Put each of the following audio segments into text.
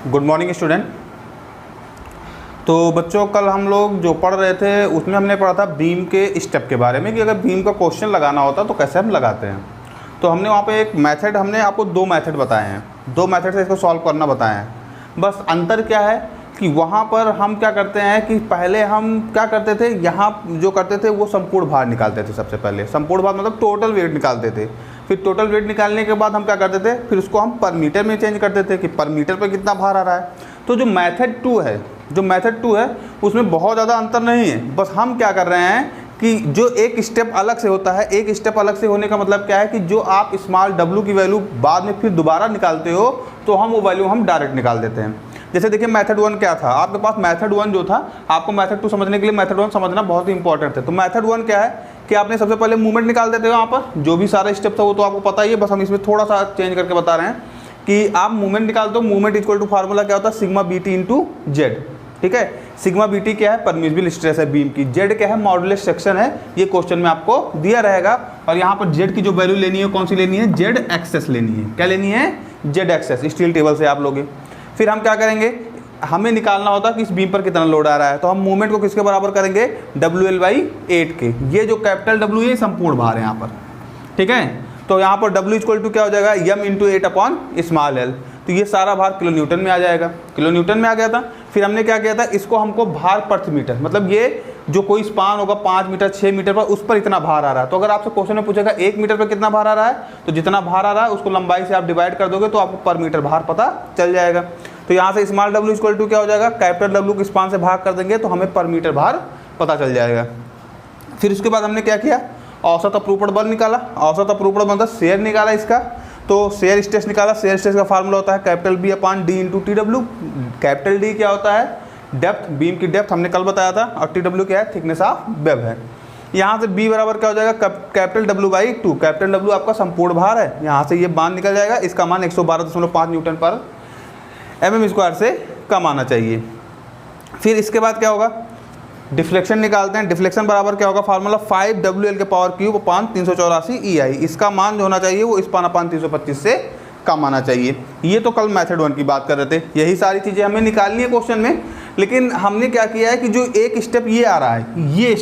Good morning student. तो बच्चों कल हम लोग जो पढ़ रहे थे उसमें हमने पढ़ा था बीम के स्टेप के बारे में कि अगर बीम का क्वेश्चन लगाना होता तो कैसे हम लगाते हैं। तो हमने वहाँ पे एक मेथड, हमने आपको दो मेथड बताए हैं, दो मेथड से इसको सॉल्व करना बताए हैं। बस अंतर क्या है कि वहाँ पर हम क्या करते हैं कि पहले हम क्या करते थे, यहाँ जो करते थे वो संपूर्ण भार निकालते थे। सबसे पहले संपूर्ण भार मतलब टोटल वेट निकालते थे। फिर टोटल वेट निकालने के बाद हम क्या करते थे, फिर उसको हम पर मीटर में चेंज करते थे कि पर मीटर पर कितना भार आ रहा है। तो जो मेथड टू है उसमें बहुत ज़्यादा अंतर नहीं है। बस हम क्या कर रहे हैं कि जो एक स्टेप अलग से होता है, एक स्टेप अलग से होने का मतलब क्या है कि जो आप स्मॉल w की वैल्यू बाद में फिर दोबारा निकालते हो तो हम वो वैल्यू हम डायरेक्ट निकाल देते हैं। जैसे देखिए मेथड 1 क्या था, आपके पास मेथड 1 जो था, आपको मेथड 2 समझने के लिए मेथड 1 समझना बहुत ही इंपॉर्टेंट है। तो मेथड 1 क्या है कि आपने सबसे पहले मूवमेंट निकाल देते हो। यहाँ पर जो भी सारा स्टेप था वो तो आपको पता ही है, बस हम इसमें थोड़ा सा चेंज करके बता रहे हैं कि आप मूवमेंट निकालते हो। मूवमेंट इक्वल टू फार्मूला क्या होता है, सिग्मा बीटी इंटू जेड। ठीक है, सिग्मा बीटी क्या है, परमिसिबल स्ट्रेस है बीम की। जेड क्या है, मॉडुलस सेक्शन है। ये क्वेश्चन में आपको दिया रहेगा। और यहाँ पर जेड की जो वैल्यू लेनी है कौन सी लेनी है, जेड एक्सेस लेनी है। क्या लेनी है, जेड एक्सेस। स्टील टेबल से आप लोगे। फिर हम क्या करेंगे, हमें निकालना होता कि इस बीम पर कितना लोड आ रहा है। तो हम मूवमेंट को किसके बराबर करेंगे, WL/8 के। ये जो कैपिटल W है संपूर्ण भार है यहाँ पर। ठीक है, तो यहाँ पर W इक्वल टू क्या हो जाएगा, m into 8 upon small l। तो ये सारा भार किलो न्यूटन में आ जाएगा, किलो न्यूटन में आ गया था। फिर हमने क्या किया था, इसको हमको भार प्रति मीटर, मतलब ये जो कोई स्पान होगा 5 मीटर 6 मीटर पर, उस पर इतना भार आ रहा है। तो अगर आपसे क्वेश्चन में पूछेगा 1 मीटर पर कितना भार आ रहा है, तो जितना भार आ रहा है उसको लंबाई से आप डिवाइड कर दोगे तो आपको पर मीटर भार पता चल जाएगा। तो यहाँ से स्मॉल w इक्वल टू क्या हो जाएगा, कैपिटल W को स्पान से भाग कर देंगे तो हमें पर मीटर भार पता चल जाएगा। फिर उसके बाद हमने क्या किया, औसत अपरूपण बल निकाला। औसत अपरूपण बल मतलब शेयर निकाला इसका। तो शेयर स्ट्रेस निकाला। शेयर स्ट्रेस का फार्मूला होता है capital B upon D into TW। Capital D क्या होता है, डेप्थ, बीम की डेप्थ हमने कल बताया था। और TW क्या है, थिकनेस ऑफ वेब है। यहाँ से B बराबर क्या हो जाएगा, कैपिटल W/2। कैपिटल W आपका संपूर्ण भार है। यहाँ से ये मान निकल जाएगा, इसका मान 112.5 न्यूटन पर mm² से कम आना चाहिए। फिर इसके बाद क्या होगा, डिफ्लेक्शन निकालते हैं। डिफ्लेक्शन बराबर क्या होगा, फार्मूला 5WL के पावर क्यूब अपान 384 EI। इसका मान जो होना चाहिए वो स्पान अपान 325 से कम आना चाहिए। ये तो कल मेथड 1 की बात कर रहे थे। यही सारी चीज़ें हमें निकालनी है क्वेश्चन में। लेकिन हमने क्या किया है कि जो एक स्टेप ये आ रहा है, ये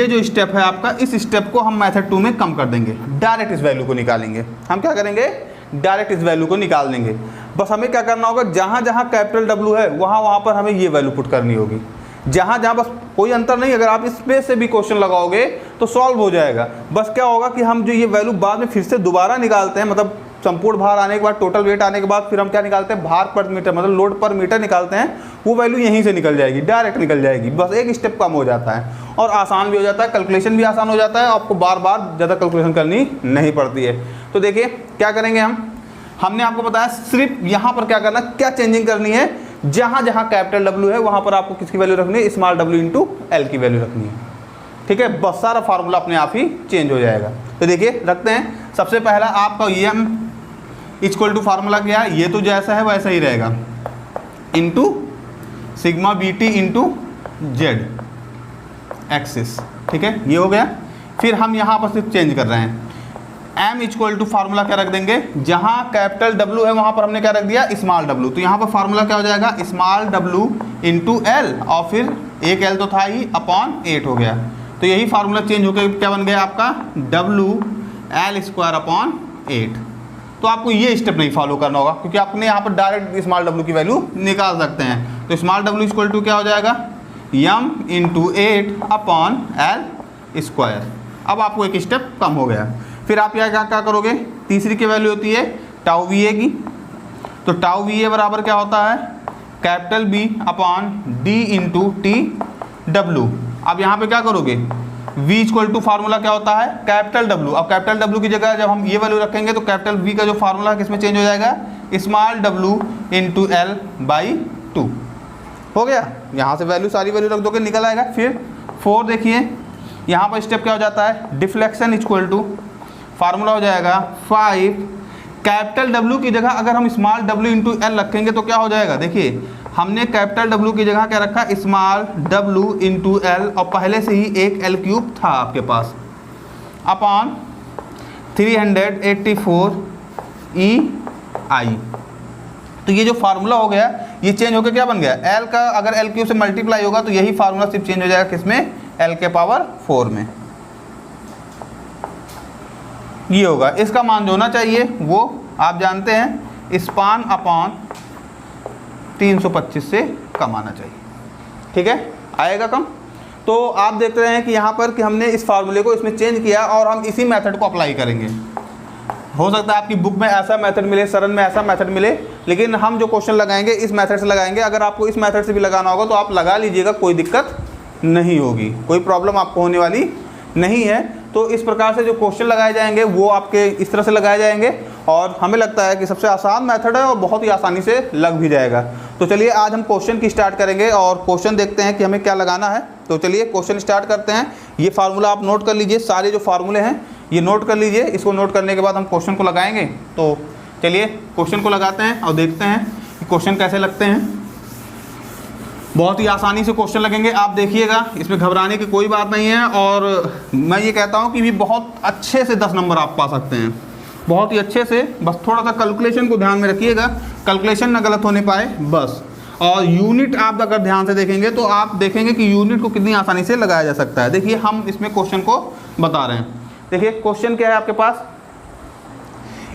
जो स्टेप है आपका, इस स्टेप को हम मेथड 2 में कम कर देंगे। डायरेक्ट इस वैल्यू को निकालेंगे। हम क्या करेंगे, डायरेक्ट इस वैल्यू को निकाल देंगे। बस हमें क्या करना होगा, जहाँ जहाँ कैपिटल W है वहाँ पर हमें ये वैल्यू पुट करनी होगी। जहाँ जहाँ, बस कोई अंतर नहीं। अगर आप स्पेस से भी क्वेश्चन लगाओगे तो सॉल्व हो जाएगा। बस क्या होगा कि हम जो ये वैल्यू बाद में फिर से दोबारा निकालते हैं, मतलब संपूर्ण भार आने के बाद, टोटल वेट आने के बाद फिर हम क्या निकालते हैं, भार पर मीटर मतलब लोड पर मीटर निकालते हैं। वो वैल्यू यहीं से निकल जाएगी, डायरेक्ट निकल जाएगी। बस एक स्टेप कम हो जाता है और आसान भी हो जाता है, कैलकुलेशन भी आसान हो जाता है। आपको बार बार ज़्यादा कैलकुलेशन करनी नहीं पड़ती है। तो देखिए क्या करेंगे हमने आपको बताया सिर्फ यहाँ पर क्या करना, क्या चेंजिंग करनी है। जहाँ जहाँ कैपिटल W है वहाँ पर आपको किसकी वैल्यू रखनी है, स्मॉल w इंटू L की वैल्यू रखनी है। ठीक है, बस सारा फार्मूला अपने आप ही चेंज हो जाएगा। तो देखिए रखते हैं। सबसे पहला आपका m इक्वल टू फार्मूला क्या है, ये तो जैसा है वैसा ही रहेगा, into sigma BT into Z axis. ठीक है, ये हो गया। फिर हम यहाँ पर सिर्फ चेंज कर रहे हैं, m इक्वल टू फार्मूला क्या रख देंगे, जहाँ कैपिटल W है वहाँ पर हमने क्या रख दिया, स्मॉल w। तो यहाँ पर फार्मूला क्या हो जाएगा, स्मॉल w इंटू L, और फिर एक L तो था ही, अपॉन 8 हो गया। तो यही फार्मूला चेंज होकर क्या बन गया आपका, WL² अपॉन 8। तो आपको ये स्टेप नहीं फॉलो करना होगा क्योंकि आपने यहाँ पर डायरेक्ट स्मॉल w की वैल्यू निकाल सकते हैं। तो स्मॉल w इक्वल टू क्या हो जाएगा, m इंटू 8 अपॉन L²। अब आपको एक स्टेप कम हो गया। फिर आप यहाँ क्या करोगे, तीसरी की वैल्यू होती है टाउ VA की। तो टाउ VA बराबर क्या होता है, capital B upon D into TW। अब यहाँ पे क्या करोगे, V इक्वल टू फार्मूला क्या होता है, कैपिटल W। अब कैपिटल W की जगह जब हम ये वैल्यू रखेंगे तो कैपिटल V का जो फार्मूला किसमें चेंज हो जाएगा, स्मॉल w इंटू L/2 हो गया। यहाँ से वैल्यू, सारी वैल्यू रख दोगे, निकल आएगा। फिर 4 देखिए, यहाँ पर स्टेप क्या हो जाता है, डिफ्लेक्शन इक्वल टू फार्मूला हो जाएगा 5 कैपिटल W की जगह अगर हम स्मॉल w इंटू L रखेंगे तो क्या हो जाएगा, देखिए हमने कैपिटल W की जगह क्या रखा, स्मॉल w इंटू L, और पहले से ही एक L³ था आपके पास, अपॉन 384 EI। तो ये जो फार्मूला हो गया ये चेंज होकर क्या बन गया, एल का अगर एल क्यूब से मल्टीप्लाई होगा तो यही फार्मूला सिर्फ चेंज हो जाएगा किसमें, एल के पावर 4 में। ये होगा, इसका मान जो होना चाहिए वो आप जानते हैं स्पान अपॉन 325 से कम आना चाहिए। ठीक है, आएगा कम। तो आप देख रहे हैं कि यहाँ पर कि हमने इस फार्मूले को इसमें चेंज किया और हम इसी मेथड को अप्लाई करेंगे। हो सकता है आपकी बुक में ऐसा मेथड मिले, सरन में ऐसा मेथड मिले, लेकिन हम जो क्वेश्चन लगाएंगे इस मेथड से लगाएंगे। अगर आपको इस मेथड से भी लगाना होगा तो आप लगा लीजिएगा, कोई दिक्कत नहीं होगी, कोई प्रॉब्लम आपको होने वाली नहीं है। तो इस प्रकार से जो क्वेश्चन लगाए जाएंगे वो आपके इस तरह से लगाए जाएंगे और हमें लगता है कि सबसे आसान मेथड है और बहुत ही आसानी से लग भी जाएगा। तो चलिए आज हम क्वेश्चन की स्टार्ट करेंगे और क्वेश्चन देखते हैं कि हमें क्या लगाना है। तो चलिए क्वेश्चन स्टार्ट करते हैं। ये फार्मूला आप नोट कर लीजिए, सारे जो फार्मूले हैं ये नोट कर लीजिए। इसको नोट करने के बाद हम क्वेश्चन को लगाएंगे। तो चलिए क्वेश्चन को लगाते हैं और देखते हैं कि क्वेश्चन कैसे लगते हैं। बहुत ही आसानी से क्वेश्चन लगेंगे, आप देखिएगा, इसमें घबराने की कोई बात नहीं है। और मैं ये कहता हूँ कि भी बहुत अच्छे से 10 नंबर आप पा सकते हैं, बहुत ही अच्छे से। बस थोड़ा सा कैलकुलेशन को ध्यान में रखिएगा, कैलकुलेशन ना गलत होने पाए बस। और यूनिट आप अगर ध्यान से देखेंगे तो आप देखेंगे कि यूनिट को कितनी आसानी से लगाया जा सकता है। देखिए हम इसमें क्वेश्चन को बता रहे हैं। देखिए क्वेश्चन क्या है आपके पास,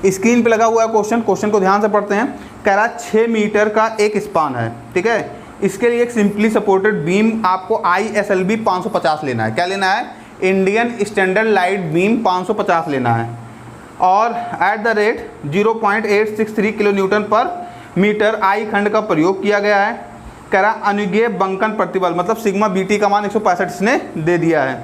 स्क्रीन पे लगा हुआ है क्वेश्चन। क्वेश्चन को ध्यान से पढ़ते हैं। कह रहा है 6 मीटर का एक स्पान है, ठीक है। इसके लिए एक सिंपली सपोर्टेड बीम आपको ISLB 550 लेना है। क्या लेना है, इंडियन स्टैंडर्ड लाइट बीम 550 लेना है और at the rate 0.863 kilo Newton पर मीटर आई खंड का प्रयोग किया गया है। कह रहा अनुज्ञेय बंकन प्रतिबल मतलब सिग्मा BT का मान 165 इसने दे दिया है।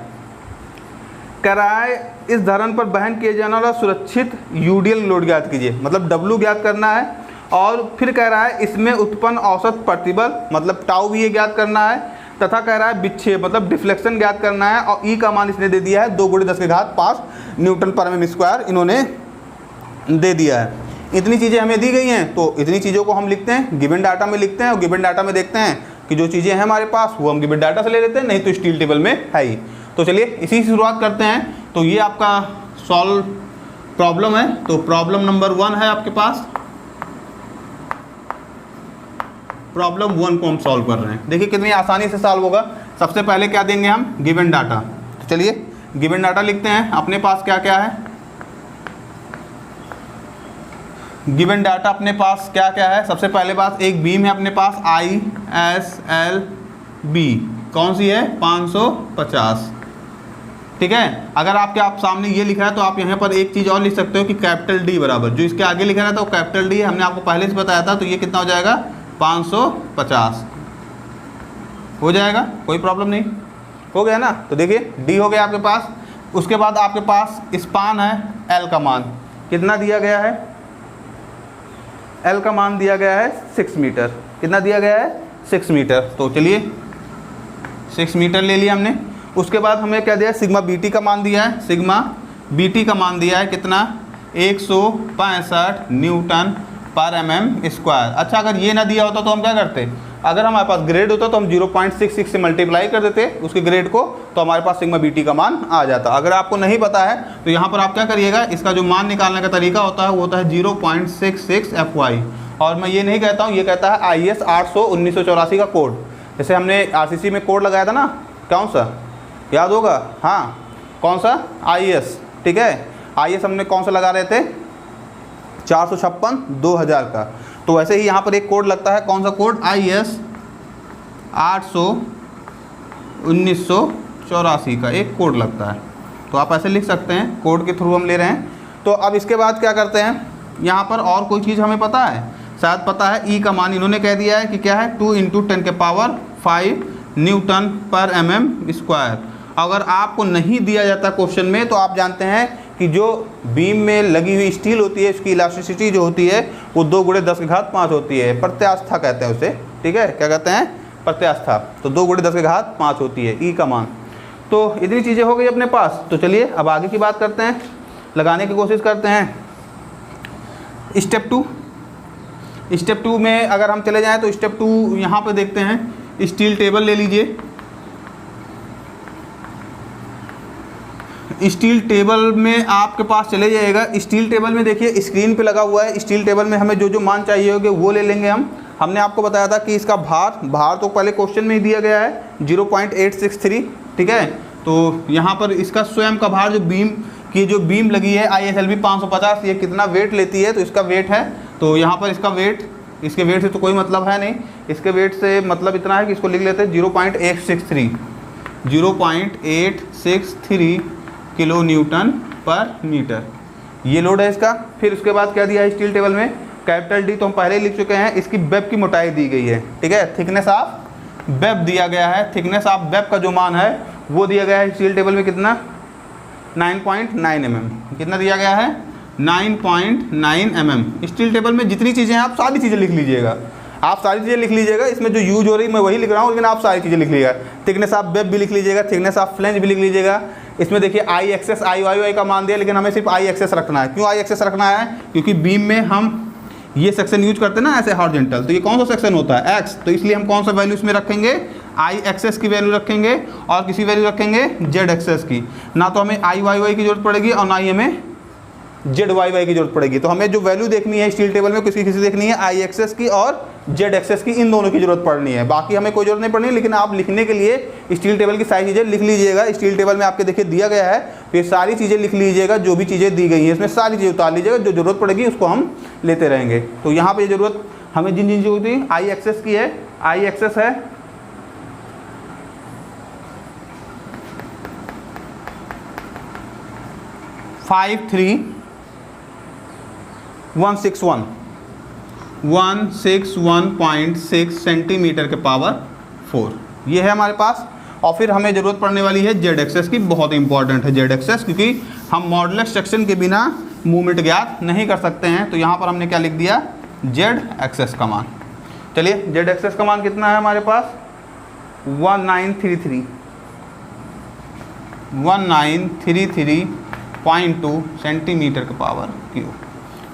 कह रहा है इस धरन पर वहन किए जाने वाला सुरक्षित यूडियल लोड ज्ञात कीजिए, मतलब W ज्ञात करना है। और फिर कह रहा है इसमें उत्पन्न औसत प्रतिबल मतलब टाउ भी ये ज्ञात करना है, तथा कह रहा है विक्षेप मतलब डिफ्लेक्शन ज्ञात करना है। और ई का मान इसने दे दिया है 2 × 10⁵ न्यूटन पर mm स्क्वायर इन्होंने दे दिया है। इतनी चीज़ें हमें दी गई हैं, तो इतनी चीज़ों को हम लिखते हैं, गिवन डाटा में लिखते हैं और गिवन डाटा में देखते हैं कि जो चीज़ें हैं हमारे पास वो हम गिवन डाटा से ले लेते हैं, नहीं तो स्टील टेबल में है ही। तो चलिए इसी से शुरुआत करते हैं। तो ये आपका सॉल्व प्रॉब्लम है। तो प्रॉब्लम नंबर 1 है आपके पास, प्रॉब्लम 1 को हम सॉल्व कर रहे हैं। देखिए कितनी आसानी से सॉल्व होगा। सबसे पहले क्या देंगे हम, गिवन डाटा। तो चलिए गिवन डाटा लिखते हैं। अपने पास क्या क्या है, गिवन डाटा अपने पास क्या क्या है। सबसे पहले बात, एक बीम है अपने पास ISLB, कौन सी है, 550, ठीक है। अगर आपके आप सामने ये लिखा है तो आप यहाँ पर एक चीज़ और लिख सकते हो कि कैपिटल D बराबर, जो इसके आगे लिखा रहता है वो कैपिटल D है, हमने आपको पहले से बताया था। तो ये कितना हो जाएगा, 550 हो जाएगा, कोई प्रॉब्लम नहीं, हो गया ना। तो देखिए D हो गया आपके पास। उसके बाद आपके पास स्पान है, L का मान कितना दिया गया है, L का मान दिया गया है 6 मीटर। कितना दिया गया है, 6 मीटर। तो चलिए 6 मीटर ले लिया हमने। उसके बाद हमें क्या दिया है, सिग्मा BT का मान दिया है। सिग्मा BT का मान दिया है कितना, 165 न्यूटन पर mm स्क्वायर। अच्छा अगर ये ना दिया होता तो हम क्या करते, अगर हमारे पास ग्रेड होता तो हम 0.66 से मल्टीप्लाई कर देते उसके ग्रेड को, तो हमारे पास सिग्मा BT का मान आ जाता। अगर आपको नहीं पता है तो यहाँ पर आप क्या करिएगा, इसका जो मान निकालने का तरीका होता है वो होता है 0.66 FY। और मैं ये नहीं कहता हूँ, ये कहता है IS 800/1984 का कोड। जैसे हमने RCC में कोड लगाया था ना, कौन सा याद होगा, हाँ कौन सा, IS, ठीक है। IS हमने कौन सा लगा रहे थे, 456/2000 का। तो वैसे ही यहाँ पर एक कोड लगता है, कौन सा कोड, IS 800/1984 का एक कोड लगता है। तो आप ऐसे लिख सकते हैं, कोड के थ्रू हम ले रहे हैं। तो अब इसके बाद क्या करते हैं, यहाँ पर और कोई चीज़ हमें पता है, शायद पता है। ई का मान इन्होंने कह दिया है कि क्या है, 2 × 10⁵ न्यूटन पर mm स्क्वायर। अगर आपको नहीं दिया जाता क्वेश्चन में तो आप जानते हैं कि जो बीम में लगी हुई स्टील होती है उसकी इलास्टिसिटी जो होती है वो 2 × 10⁵ होती है, प्रत्यास्था कहते हैं उसे, ठीक है। क्या कहते हैं, प्रत्यास्था। तो 2 × 10⁵ होती है ई का मान। तो इतनी चीज़ें हो गई अपने पास। तो चलिए अब आगे की बात करते हैं, लगाने की कोशिश करते हैं। स्टेप 2, स्टेप 2 में अगर हम चले जाएँ तो स्टेप 2 यहाँ पर देखते हैं। स्टील टेबल ले लीजिए, स्टील टेबल में आपके पास चले जाएगा। स्टील टेबल में देखिए स्क्रीन पे लगा हुआ है। स्टील टेबल में हमें जो जो मान चाहिए होंगे वो ले लेंगे हम। हमने आपको बताया था कि इसका भार तो पहले क्वेश्चन में ही दिया गया है 0.863, ठीक है। तो यहाँ पर इसका स्वयं का भार जो बीम लगी है ISLB 550, ये कितना वेट लेती है, तो इसका वेट है, तो यहाँ पर इसका वेट, इसके वेट से तो कोई मतलब है नहीं, इसके वेट से मतलब इतना है कि इसको लिख लेते हैं 0.863 किलो न्यूटन पर मीटर, ये लोड है इसका। फिर उसके बाद क्या दिया है स्टील टेबल में, कैपिटल डी तो हम पहले ही लिख चुके हैं। इसकी वेब की मोटाई दी गई है, ठीक है, थिकनेस ऑफ वेब दिया गया है। थिकनेस ऑफ वेब का जो मान है वो दिया गया है स्टील टेबल में कितना, 9.9 mm। कितना दिया गया है, 9.9 mm। स्टील टेबल में जितनी चीज़ें हैं आप सारी चीज़ें लिख लीजिएगा, आप सारी चीज़ें लिख लीजिएगा। इसमें जो यूज हो रही है मैं वही लिख रहा हूँ, लेकिन आप सारी चीज़ें लिख लीजिएगा। थिकनेस ऑफ वेब भी लिख लीजिएगा, थिकनेस ऑफ फ्लेंज भी लिख लीजिएगा। इसमें देखिए आई एक्सेस आई का मान दिया, लेकिन हमें सिर्फ आई एक्सेस रखना है। क्यों आई एक्सेस रखना है, क्योंकि बीम में हम ये सेक्शन यूज करते हैं ना ऐसे हॉरिजॉन्टल, तो ये कौन सा सेक्शन होता है, एक्स, तो इसलिए हम कौन सा वैल्यू इसमें रखेंगे, आई एक्सेस की वैल्यू रखेंगे और किसी वैल्यू रखेंगे जेड एक्सेस की। ना तो हमें आई वाई की जरूरत पड़ेगी और ना ही हमें जेड वाई की जरूरत पड़ेगी। तो हमें जो वैल्यू देखनी है स्टील टेबल में किसी देखनी है आई एक्सेस की और जेड एक्सेस की, इन दोनों की जरूरत पड़नी है। बाकी हमें कोई जरूरत नहीं पड़नी, लेकिन आप लिखने के लिए स्टील टेबल की सारी चीज़ें लिख लीजिएगा। स्टील टेबल में आपके देखिए दिया गया है, तो ये सारी चीज़ें लिख लीजिएगा, जो भी चीज़ें दी गई हैं इसमें सारी चीज़ें उतार लीजिएगा, जो जरूरत पड़ेगी उसको हम लेते रहेंगे। तो यहाँ पर जरूरत हमें जिन चीज़ों की आई एक्सेस की है, आई एक्सेस है 161.6 सेंटीमीटर के पावर 4, ये है हमारे पास। और फिर हमें ज़रूरत पड़ने वाली है जेड एक्सेस की, बहुत इंपॉर्टेंट है जेड एक्सेस, क्योंकि हम मॉडुलस सेक्शन के बिना मूवमेंट ज्ञात नहीं कर सकते हैं। तो यहाँ पर हमने क्या लिख दिया, जेड एक्सेस का मान। चलिए जेड एक्सेस का मान कितना है हमारे पास, 1933.2 सेंटीमीटर के पावर क्यूब।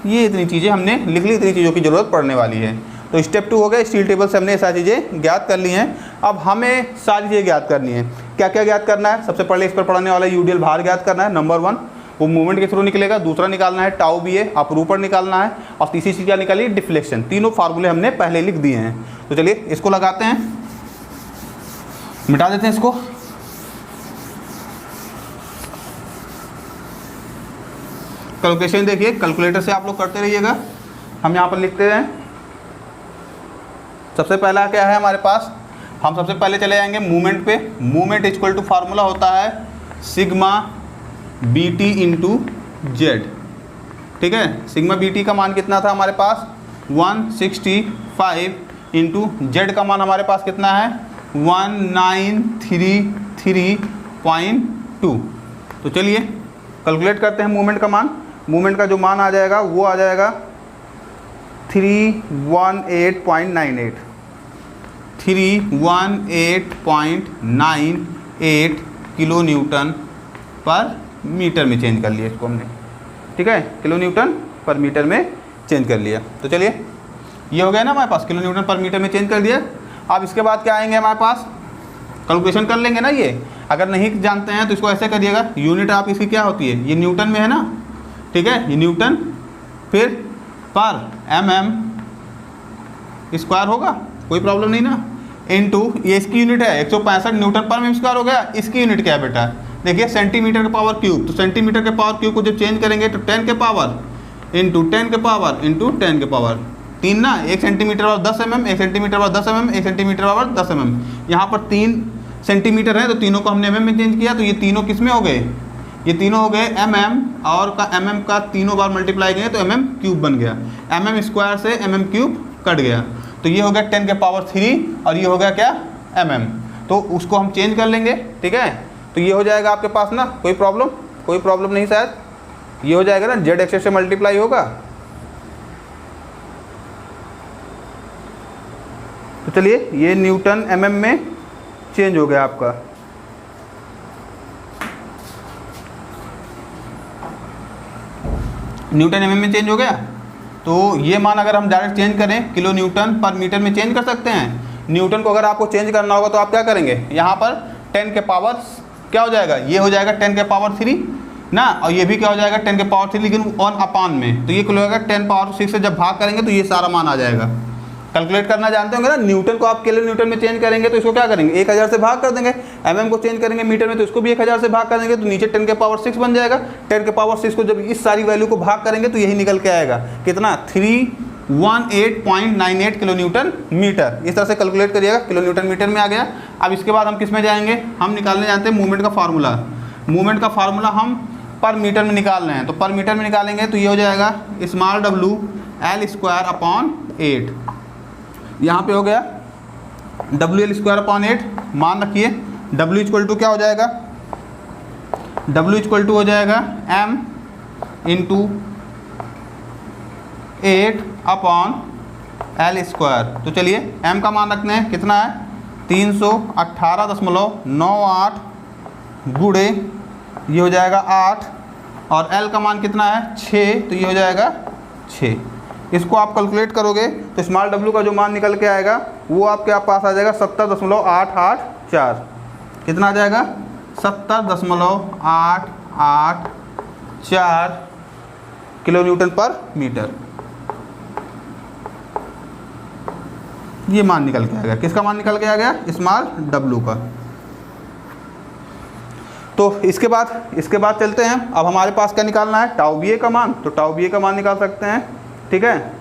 ये इतनी चीज़ें हमने लिख ली, इतनी चीज़ों की ज़रूरत पड़ने वाली है। तो स्टेप 2 हो गया, स्टील टेबल से हमने सारी चीज़ें ज्ञात कर ली हैं। अब हमें सारी चीज़ें ज्ञात करनी है। क्या क्या ज्ञात करना है, सबसे पहले इस पर पढ़ने वाला यूडीएल भार ज्ञात करना है, नंबर 1, वो मूवमेंट के थ्रू निकलेगा। दूसरा निकालना है टाउ बी ए, अपरूपर निकालना है। और तीसरी चीज़ क्या निकाली, डिफ्लेक्शन। तीनों फार्मूले हमने पहले लिख दिए हैं। तो चलिए इसको लगाते हैं, मिटा देते हैं इसको। कैलकुलेशन देखिए, कैलकुलेटर से आप लोग करते रहिएगा, हम यहाँ पर लिखते हैं। सबसे पहला क्या है हमारे पास, हम सबसे पहले चले जाएंगे मूवमेंट पे। मूवमेंट इक्वल टू फार्मूला होता है सिग्मा BT इंटू जेड, ठीक है। सिग्मा BT का मान कितना था हमारे पास, 165 इंटू जेड का मान हमारे पास कितना है, 1933.2। तो चलिए कैलकुलेट करते हैं मूवमेंट का मान। मूवमेंट का जो मान आ जाएगा वो आ जाएगा 318.98 किलो न्यूटन पर मीटर में चेंज कर लिया इसको हमने, ठीक है, किलो न्यूटन पर मीटर में चेंज कर लिया। तो चलिए ये हो गया ना हमारे पास, किलो न्यूटन पर मीटर में चेंज कर दिया। अब इसके बाद क्या आएंगे हमारे पास, कैलकुलेशन कर लेंगे ना। ये अगर नहीं जानते हैं तो इसको ऐसे करिएगा, यूनिट आप इसकी क्या होती है, ये न्यूटन में है ना, ठीक है, ये न्यूटन, फिर पर mm स्क्वायर होगा, कोई प्रॉब्लम नहीं ना, इनटू ये इसकी यूनिट है 165 न्यूटन पर mm स्क्वायर हो गया। इसकी यूनिट क्या है बेटा, देखिए सेंटीमीटर के पावर क्यूब। तो सेंटीमीटर के पावर क्यूब को जब चेंज करेंगे तो 10 के पावर इंटू 10 के पावर इंटू 10 के पावर 3 ना, 1 सेंटीमीटर और 10 mm, 1 सेंटीमीटर और 10 mm, 1 सेंटीमीटर और 10 mm। यहाँ पर 3 सेंटीमीटर है तो तीनों को हमने mm में चेंज किया, तो ये तीनों किस में हो गए, ये तीनों हो गए mm और का mm का तीनों बार मल्टीप्लाई करें तो mm क्यूब बन गया। mm स्क्वायर से mm क्यूब कट गया, तो ये हो गया 10 के पावर 3 और ये हो गया क्या mm। तो उसको हम चेंज कर लेंगे, ठीक है। तो ये हो जाएगा आपके पास ना, कोई प्रॉब्लम नहीं शायद, ये हो जाएगा ना, जेड एक्सेस से मल्टीप्लाई होगा। तो चलिए ये न्यूटन mm में चेंज हो गया आपका। न्यूटन mm में चेंज हो गया, तो ये मान अगर हम डायरेक्ट चेंज करें किलो न्यूटन पर मीटर में चेंज कर सकते हैं। न्यूटन को अगर आपको चेंज करना होगा तो आप क्या करेंगे, यहाँ पर 10 के पावर क्या हो जाएगा, ये हो जाएगा 10 के पावर 3 ना, और ये भी क्या हो जाएगा 10 के पावर 3, लेकिन 1/, में तो ये क्या होगा 10 पावर 6 से जब भाग करेंगे तो ये सारा मान आ जाएगा। कैलकुलेट करना जानते होंगे ना, न्यूटन को आप किलो न्यूटन में चेंज करेंगे तो इसको क्या करेंगे 1000 से भाग कर देंगे, को चेंज करेंगे मीटर में तो इसको भी 1000 से भाग कर देंगे, तो नीचे 10 के पावर 6 बन जाएगा। 10 के पावर 6 को जब इस सारी वैल्यू को भाग करेंगे तो यही निकल के आएगा कितना 318.98 किलो न्यूटन मीटर। इस तरह से कैलकुलेट करिएगा, किलो न्यूटन मीटर में आ गया। अब इसके बाद हम किस में जाएंगे, हम निकालने जानते हैं मूवमेंट का फार्मूला। मूवमेंट का फार्मूला हम पर मीटर में निकाल रहे हैं, तो पर मीटर में निकालेंगे तो ये हो जाएगा स्मॉल w L²/8। यहाँ पे हो गया WL²/8। मान रखिए W इक्वल टू क्या हो जाएगा, W इक्वल टू हो जाएगा m × 8/L²। तो चलिए m का मान रखते हैं, कितना है 318.98 गुणे ये हो जाएगा 8, और L का मान कितना है 6, तो ये हो जाएगा 6। इसको आप कैलकुलेट करोगे तो स्मॉल w का जो मान निकल के आएगा वो आपके पास आ जाएगा 70.884। कितना आ जाएगा 70.884 किलो न्यूटन पर मीटर। ये मान निकल के आ गया, किसका मान निकल के आ गया, स्मॉल w का। तो इसके बाद चलते हैं, अब हमारे पास क्या निकालना है टाउ बी ए का मान, तो टाउ बी ए का मान निकाल सकते हैं, ठीक है।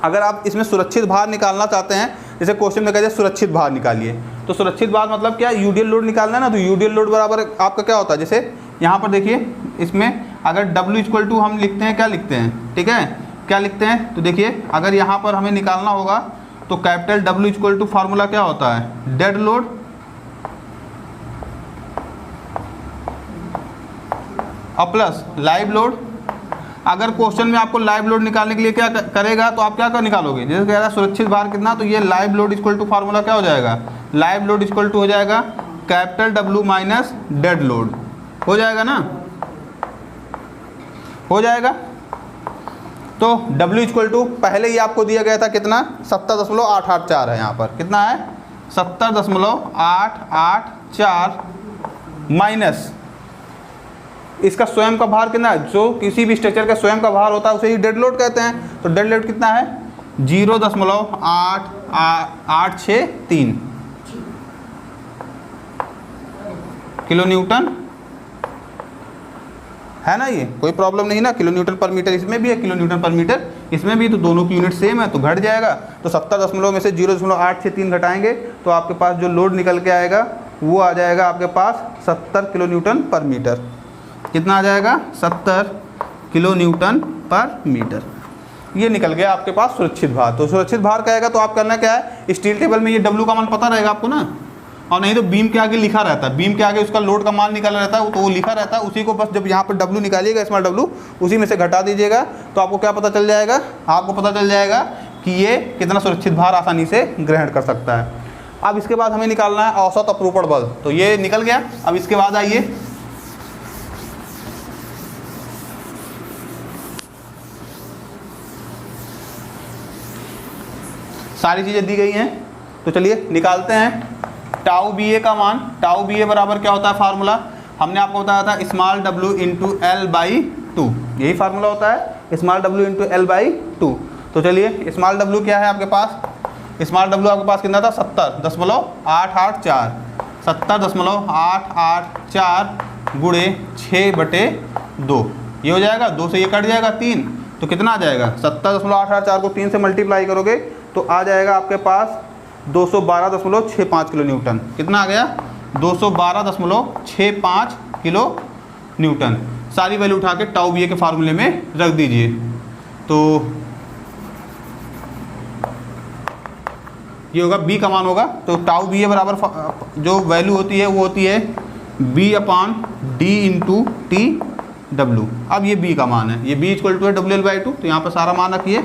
अगर आप इसमें सुरक्षित भार निकालना चाहते हैं, जैसे क्वेश्चन में कहते हैं सुरक्षित भार निकालिए, तो सुरक्षित भार मतलब क्या, यूडीएल लोड निकालना है ना, तो यूडीएल लोड बराबर आपका क्या होता है, जैसे यहाँ पर देखिए इसमें अगर W इक्वल टू हम लिखते हैं, क्या लिखते हैं, ठीक है, क्या लिखते हैं, तो देखिए अगर यहाँ पर हमें निकालना होगा तो capital W equal to formula क्या होता है, डेड लोड और प्लस लाइव लोड। अगर क्वेश्चन में आपको लाइव लोड निकालने के लिए क्या करेगा, तो आप क्या कर निकालोगे, जैसे कह रहा है सुरक्षित भार कितना, तो ये live load equal to formula क्या हो जाएगा, लाइव लोड इक्वल टू हो जाएगा capital W minus dead load. हो जाएगा ना, हो जाएगा। तो W इक्वल टू पहले ही आपको दिया गया था कितना 70.884 है, यहाँ पर कितना है 70.884 माइनस इसका स्वयं का भार कितना है, जो किसी भी स्ट्रक्चर का स्वयं का भार होता है उसे ही डेड लोड कहते हैं। तो डेड लोड कितना है 0.8863 किलो न्यूटन है ना, ये कोई प्रॉब्लम नहीं ना, किलो न्यूटन पर मीटर इसमें भी है, किलो न्यूटन पर मीटर इसमें भी, तो दोनों की यूनिट सेम है तो घट जाएगा। तो 70 में से 0.863 घटाएंगे तो आपके पास जो लोड निकल के आएगा वो आ जाएगा आपके पास 70 किलो न्यूटन पर मीटर। कितना आ जाएगा 70 किलो न्यूटन पर मीटर। ये निकल गया आपके पास सुरक्षित भार। तो सुरक्षित भार कहेगा तो आप करना क्या है, स्टील टेबल में ये W का मान पता रहेगा आपको ना, और नहीं तो बीम के आगे लिखा रहता है, बीम के आगे उसका लोड का मान निकाला रहता है, तो वो लिखा रहता है, उसी को बस जब यहाँ पर W निकालिएगा स्मॉल W उसी में से घटा दीजिएगा तो आपको क्या पता चल जाएगा, आपको पता चल जाएगा कि ये कितना सुरक्षित भार आसानी से ग्रहण कर सकता है। अब इसके बाद हमें निकालना है औसत अपरूपण बल, तो ये निकल गया। अब इसके बाद आइए सारी चीज़ें दी गई हैं, तो चलिए निकालते हैं टाउ बी ए का मान। टाउ बी ए बराबर क्या होता है फार्मूला, हमने आपको बताया था स्मॉल w इंटू L/2, यही फार्मूला होता है स्मॉल w इंटू L/2। तो चलिए स्मॉल w क्या है आपके पास, स्मॉल w आपके पास कितना था 70.884 70.884 गुणे 6/2, ये हो जाएगा, 2 से ये कट जाएगा 3, तो कितना आ जाएगा 70.884 को 3 से मल्टीप्लाई करोगे तो आ जाएगा आपके पास 212.65 किलो न्यूटन। कितना आ गया 212.65 किलो न्यूटन। सारी वैल्यू उठा के टाउ बी ए के फार्मूले में रख दीजिए। तो ये होगा B का मान होगा, तो टाउ बी ए बराबर जो वैल्यू होती है वो होती है B/D इंटू TW। अब ये B का मान है, ये B इक्वल टू है WL/2, तो यहाँ पर सारा मान रखिए।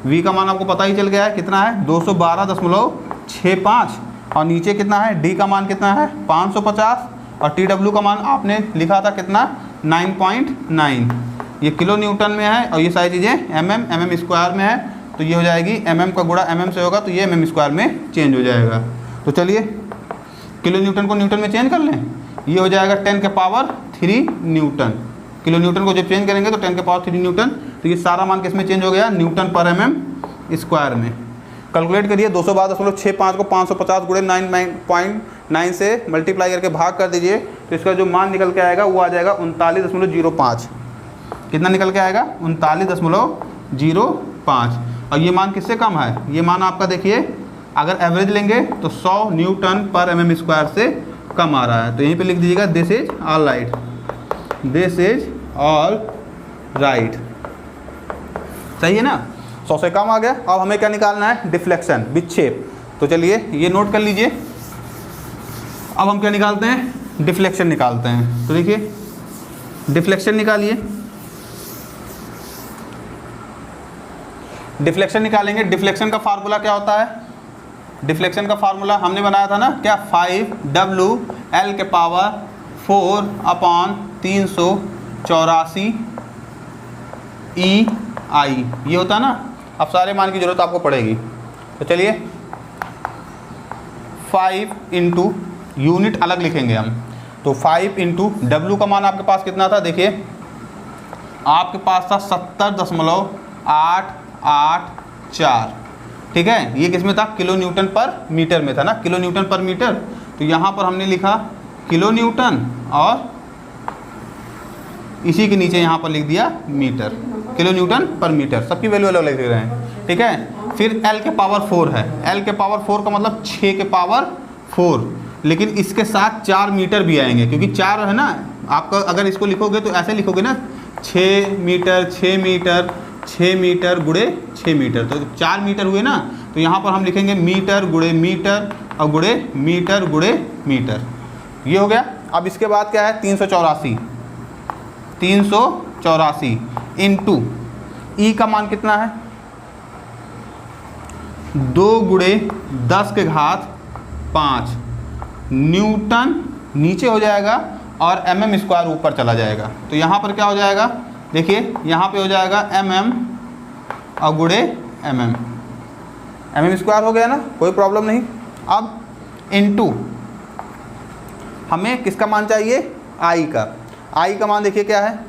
V का मान आपको पता ही चल गया है कितना है 212.65, और नीचे कितना है D का मान कितना है 550, और TW का मान आपने लिखा था कितना 9.9। ये किलो न्यूटन में है और ये सारी चीज़ें mm स्क्वायर में है, तो ये हो जाएगी mm का गुणा mm से होगा तो ये mm स्क्वायर में चेंज हो जाएगा। तो चलिए किलो न्यूटन को न्यूटन में चेंज कर लें, ये हो जाएगा 10 के पावर 3 न्यूटन। किलो न्यूटन को जब चेंज करेंगे तो 10 के पावर 3 न्यूटन, तो ये सारा मान किस में चेंज हो गया, न्यूटन पर mm स्क्वायर में। कैलकुलेट करिए 212.65 को 550 गुणे 9.9 से मल्टीप्लाई करके भाग कर दीजिए, तो इसका जो मान निकल के आएगा वो आ जाएगा 39.05। कितना निकल के आएगा, 39.05। और ये मान किससे कम है, ये मान आपका देखिए अगर एवरेज लेंगे तो 100 न्यूटन पर mm स्क्वायर से कम आ रहा है। तो यहीं पे लिख दीजिएगा this is all right, this is all right. सही है ना, 100 से कम आ गया। अब हमें क्या निकालना है, डिफ्लेक्शन, विक्षेप। तो चलिए ये नोट कर लीजिए। अब हम क्या निकालते हैं, डिफ्लेक्शन निकालते हैं। तो देखिए डिफ्लेक्शन निकालिए। डिफ्लेक्शन निकालेंगे, डिफ्लेक्शन का फार्मूला क्या होता है, डिफ्लेक्शन का फार्मूला हमने बनाया था ना क्या, 5W L के पावर 4/384 EI, ये होता है ना। अब सारे मान की जरूरत आपको पड़ेगी, तो चलिए 5 इंटू यूनिट अलग लिखेंगे हम, तो 5 इंटू W का मान आपके पास कितना था, देखिए आपके पास था 70.884, ठीक है। ये किस में था, किलो न्यूटन पर मीटर में था ना, किलो न्यूटन पर मीटर। तो यहाँ पर हमने लिखा किलो न्यूटन और इसी के नीचे यहाँ पर लिख दिया मीटर, किलो न्यूटन पर मीटर, सबकी वैल्यू अलग लिख रहे हैं, ठीक है। फिर L के पावर 4 है, L के पावर 4 का मतलब 6 के पावर 4, लेकिन इसके साथ 4 मीटर भी आएंगे, क्योंकि 4 है ना आपका। अगर इसको लिखोगे तो ऐसे लिखोगे ना, 6 मीटर 6 मीटर 6 मीटर गुणे 6 मीटर, तो 4 मीटर हुए ना। तो यहाँ पर हम लिखेंगे मीटर गुणे मीटर और गुणे मीटर गुणे मीटर, ये हो गया। अब इसके बाद क्या है, 384 इंटू ई का मान कितना है, 2 गुणे 10 के घात 5 न्यूटन नीचे हो जाएगा और mm स्क्वायर ऊपर चला जाएगा। तो यहाँ पर क्या हो जाएगा, देखिए यहाँ पे हो जाएगा mm और गुणे mm स्क्वायर हो गया ना, कोई प्रॉब्लम नहीं। अब इनटू हमें किसका मान चाहिए, I का। I का मान देखिए क्या है,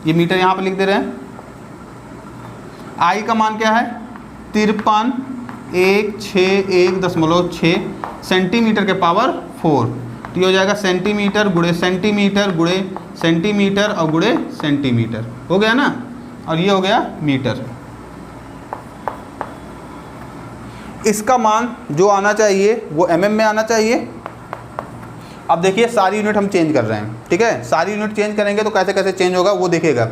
ये मीटर यहाँ पे लिख दे रहे हैं। I का मान क्या है, 53,161.6 सेंटीमीटर के पावर 4। तो ये हो जाएगा सेंटीमीटर गुणे सेंटीमीटर गुणे सेंटीमीटर और गुणे सेंटीमीटर, हो गया ना। और ये हो गया मीटर। इसका मान जो आना चाहिए वो mm में आना चाहिए। अब देखिए सारी यूनिट हम चेंज कर रहे हैं, ठीक है। सारी यूनिट चेंज करेंगे तो कैसे कैसे चेंज होगा वो देखिएगा।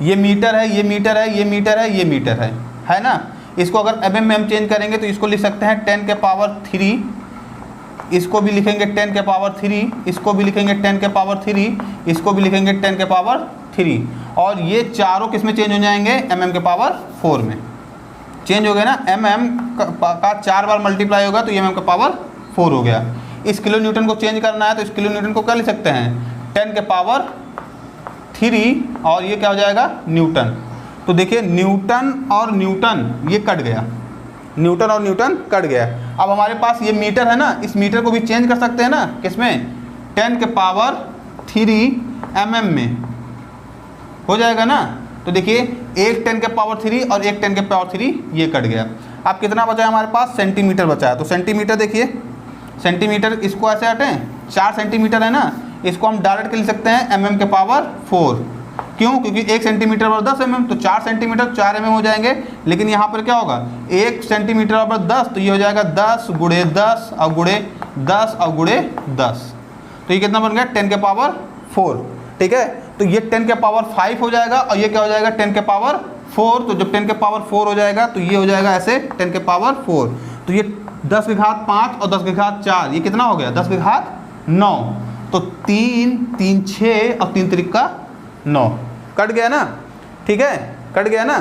ये मीटर है, ये मीटर है, ये मीटर है, ये मीटर है ना। इसको अगर mm में हम चेंज करेंगे तो इसको लिख सकते हैं 10 के पावर 3, इसको भी लिखेंगे 10 के पावर 3, इसको भी लिखेंगे 10 के पावर 3, इसको भी लिखेंगे 10 के पावर 3। और ये चारों किस में चेंज हो जाएंगे, mm के पावर 4 में चेंज हो गया ना। mm का 4 बार मल्टीप्लाई होगा तो ये mm का पावर 4 हो गया। इस किलो न्यूटन को चेंज करना है तो इस किलो न्यूटन को क्या लिख सकते हैं, 10 के पावर 3 और ये क्या हो जाएगा, न्यूटन। तो देखिए न्यूटन और न्यूटन ये कट गया, न्यूटन और न्यूटन कट गया। अब हमारे पास ये मीटर है ना, इस मीटर को भी चेंज कर सकते हैं ना, किसमें, 10 के पावर 3 mm में हो जाएगा ना। तो देखिए एक 10 के पावर 3 और एक 10 के पावर 3 ये कट गया। अब कितना बचा है हमारे पास, सेंटीमीटर बचा है। तो सेंटीमीटर देखिए, सेंटीमीटर इसको ऐसे हटें, 4 सेंटीमीटर है ना, इसको हम डायरेक्ट लिख सकते हैं mm के पावर 4। क्यों, क्योंकि 1 सेंटीमीटर पर 10 mm, तो 4 सेंटीमीटर 4 mm हो जाएंगे। लेकिन यहाँ पर क्या होगा, 1 सेंटीमीटर पर 10, तो ये हो जाएगा 10 गुणे 10 और गुणे 10 और गुणे 10। तो ये कितना बन गया, 10 के पावर 4, ठीक है। तो ये 10 के पावर 5 हो जाएगा और ये क्या हो जाएगा, 10 के पावर 4। तो जब 10 के पावर 4 हो जाएगा तो ये हो जाएगा ऐसे 10 के पावर 4। तो ये 10 के घात 5 और 10 के घात 4, ये कितना हो गया, 10 के घात 9। तो 3 3 6 और 3 3 का 9, कट गया ना, ठीक है, कट गया ना।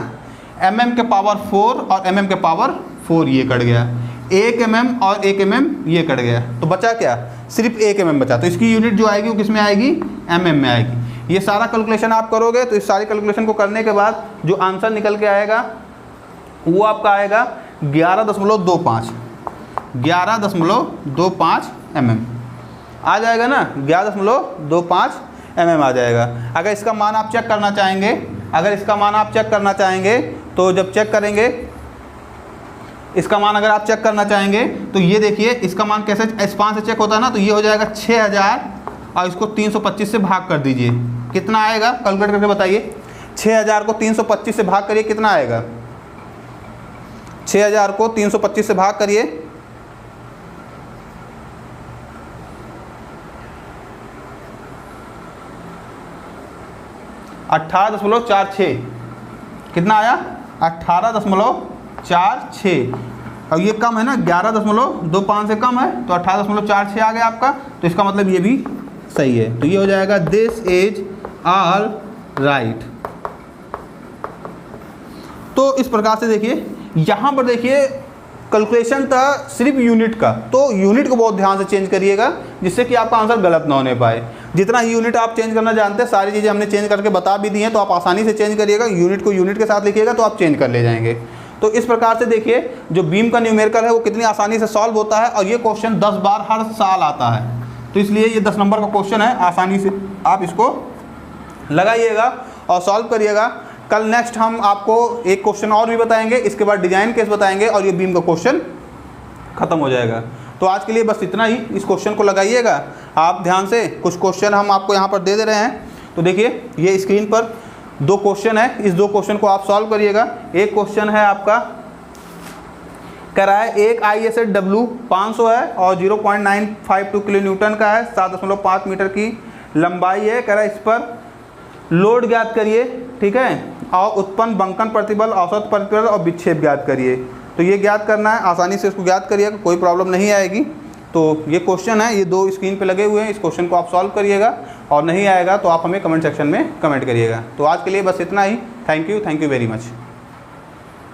mm के पावर 4 और mm के पावर 4 ये कट गया, 1 mm और 1 mm ये कट गया। तो बचा क्या, सिर्फ 1 mm बचा। तो इसकी यूनिट जो आएगी वो किस में आएगी, mm में आएगी। ये सारा कैलकुलेशन आप करोगे तो इस सारी कैलकुलेशन को करने के बाद जो आंसर निकल के आएगा वो आपका आएगा 11.25 mm। आ जाएगा ना, 11.25 mm आ जाएगा। अगर इसका मान आप चेक करना चाहेंगे, तो जब चेक करेंगे इसका मान, अगर आप चेक करना चाहेंगे तो ये देखिए इसका मान कैसे स्पान से चेक होता है ना, तो ये हो जाएगा 6000 और इसको 325 से भाग कर दीजिए, कितना आएगा कैलकुलेट करके बताइए। 6000 को 325 से भाग करिए, कितना आएगा? 6000 को 325 से भाग करिए, 18.46, कितना आया? 18.46। और ये कम है ना, 11.25 से कम है, तो 18.46 आ गया आपका, तो इसका मतलब ये भी सही है। तो ये हो जाएगा दिस इज ऑल राइट। तो इस प्रकार से देखिए, यहाँ पर देखिए कैलकुलेशन था सिर्फ यूनिट का, तो यूनिट को बहुत ध्यान से चेंज करिएगा जिससे कि आपका आंसर गलत ना होने पाए। जितना ही यूनिट आप चेंज करना जानते हैं, सारी चीज़ें हमने चेंज करके बता भी दी हैं, तो आप आसानी से चेंज करिएगा। यूनिट को यूनिट के साथ लिखिएगा तो आप चेंज कर ले जाएंगे। तो इस प्रकार से देखिए जो बीम का न्यूमेरिकल है वो कितनी आसानी से सॉल्व होता है, और ये क्वेश्चन 10 बार हर साल आता है, तो इसलिए ये 10 नंबर का क्वेश्चन है। आसानी से आप इसको लगाइएगा और सॉल्व करिएगा। कल नेक्स्ट हम आपको एक क्वेश्चन और भी बताएंगे, इसके बाद डिजाइन केस बताएंगे और ये बीम का क्वेश्चन खत्म हो जाएगा। तो आज के लिए बस इतना ही, इस क्वेश्चन को लगाइएगा आप ध्यान से। कुछ क्वेश्चन हम आपको यहाँ पर दे दे रहे हैं, तो देखिए ये स्क्रीन पर 2 क्वेश्चन है, इस 2 क्वेश्चन को आप सॉल्व करिएगा। एक क्वेश्चन है आपका, कह रहा है एक ISHW 500 है और 0.952 किलो न्यूटन का है, 7.5 मीटर की लंबाई है। कह रहा है इस पर लोड ज्ञात करिए, ठीक है, और उत्पन्न बंकन प्रतिबल, औसत प्रतिबल और विक्षेप ज्ञात करिए। तो ये ज्ञात करना है, आसानी से इसको ज्ञात करिएगा, कोई प्रॉब्लम नहीं आएगी। तो ये क्वेश्चन है, ये 2 स्क्रीन पे लगे हुए हैं, इस क्वेश्चन को आप सॉल्व करिएगा, और नहीं आएगा तो आप हमें कमेंट सेक्शन में कमेंट करिएगा। तो आज के लिए बस इतना ही। Thank you very much.